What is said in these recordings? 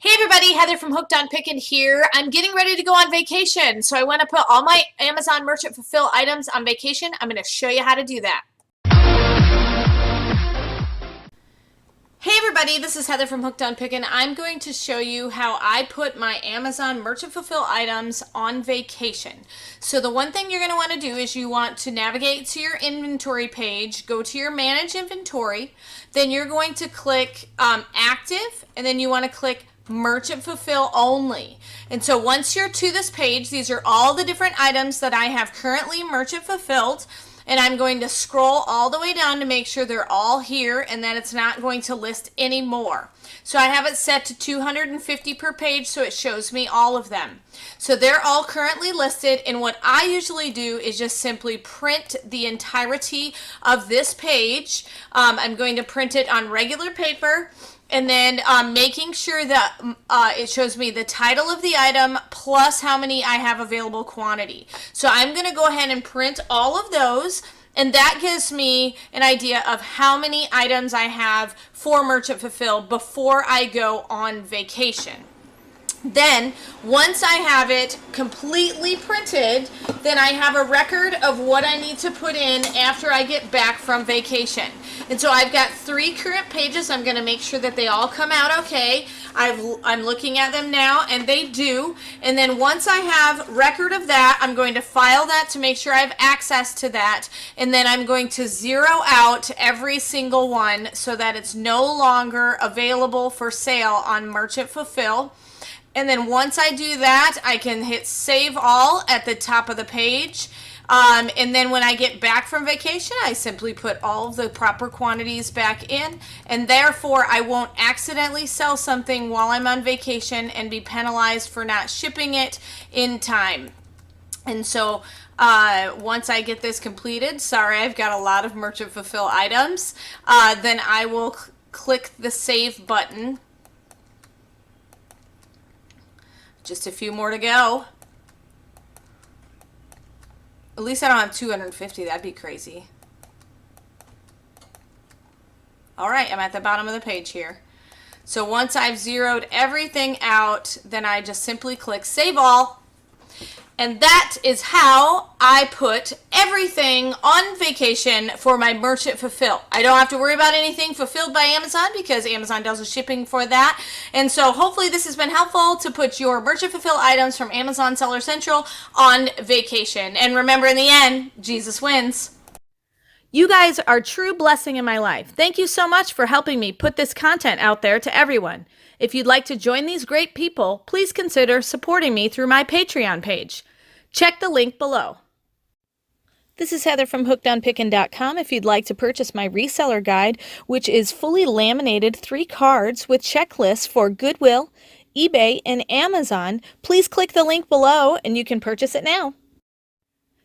Hey everybody, Heather from Hooked on Pickin here. I'm getting ready to go on vacation, so I want to put all my Amazon Merchant Fulfill items on vacation. I'm going to show you how to do that. Hey everybody, this is Heather from Hooked on Pickin. I'm going to show you how I put my Amazon Merchant Fulfill items on vacation. So the one thing you're going to want to do is you want to navigate to your inventory page, go to your Manage Inventory, then you're going to click Active, and then you want to click Merchant Fulfill Only. And so once you're to this page, these are all the different items that I have currently Merchant Fulfilled. And I'm going to scroll all the way down to make sure they're all here and that it's not going to list any more. So I have it set to 250 per page, so it shows me all of them. So they're all currently listed, and what I usually do is just simply print the entirety of this page. I'm going to print it on regular paper, and then making sure that it shows me the title of the item plus how many I have available quantity. So I'm going to go ahead and print all of those, and that gives me an idea of how many items I have for Merchant Fulfill before I go on vacation. Then, once I have it completely printed, then I have a record of what I need to put in after I get back from vacation. And so I've got 3 current pages. I'm going to make sure that they all come out okay. I'm looking at them now, and they do. And then once I have record of that, I'm going to file that to make sure I have access to that. And then I'm going to zero out every single one so that it's no longer available for sale on Merchant Fulfill. And then once I do that, I can hit Save All at the top of the page. And then when I get back from vacation, I simply put all of the proper quantities back in. And therefore, I won't accidentally sell something while I'm on vacation and be penalized for not shipping it in time. And so once I get this completed, sorry, I've got a lot of Merchant Fulfill items, then I will click the Save button. Just a few more to go. At least I don't have 250. That'd be crazy. All right, I'm at the bottom of the page here. So once I've zeroed everything out, then I just simply click Save All. And that is how I put everything on vacation for my Merchant Fulfill. I don't have to worry about anything fulfilled by Amazon because Amazon does the shipping for that. And so hopefully this has been helpful to put your Merchant Fulfill items from Amazon Seller Central on vacation. And remember, in the end, Jesus wins. You guys are a true blessing in my life. Thank you so much for helping me put this content out there to everyone. If you'd like to join these great people, please consider supporting me through my Patreon page. Check the link below. This is Heather from hookedonpickin.com. If you'd like to purchase my reseller guide, which is fully laminated 3 cards with checklists for Goodwill, eBay, and Amazon, please click the link below and you can purchase it now.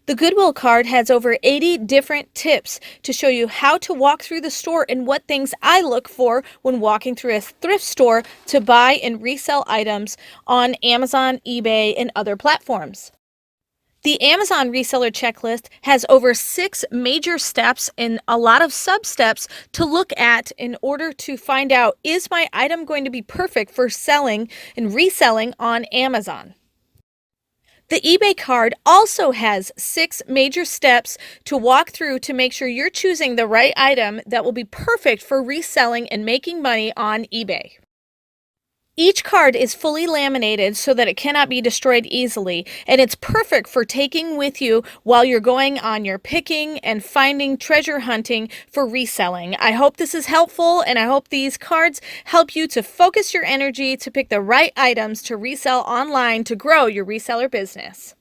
The Goodwill card has over 80 different tips to show you how to walk through the store and what things I look for when walking through a thrift store to buy and resell items on Amazon, eBay, and other platforms. The Amazon Reseller Checklist has over 6 major steps and a lot of sub-steps to look at in order to find out, is my item going to be perfect for selling and reselling on Amazon? The eBay card also has 6 major steps to walk through to make sure you're choosing the right item that will be perfect for reselling and making money on eBay. Each card is fully laminated so that it cannot be destroyed easily, and it's perfect for taking with you while you're going on your picking and finding treasure hunting for reselling. I hope this is helpful, and I hope these cards help you to focus your energy to pick the right items to resell online to grow your reseller business.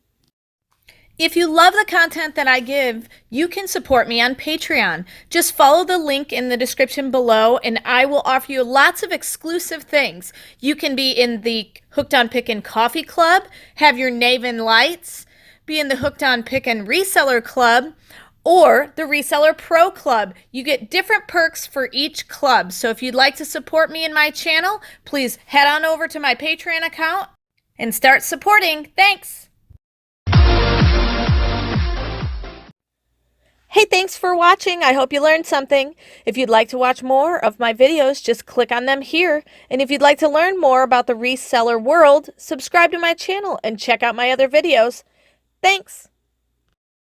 If you love the content that I give, you can support me on Patreon. Just follow the link in the description below and I will offer you lots of exclusive things. You can be in the Hooked on Pickin' Coffee Club, have your name in lights, be in the Hooked on Pickin' Reseller Club, or the Reseller Pro Club. You get different perks for each club. So if you'd like to support me in my channel, please head on over to my Patreon account and start supporting. Thanks! Hey, thanks for watching. I hope you learned something. If you'd like to watch more of my videos, just click on them here. And if you'd like to learn more about the reseller world, subscribe to my channel and check out my other videos. Thanks.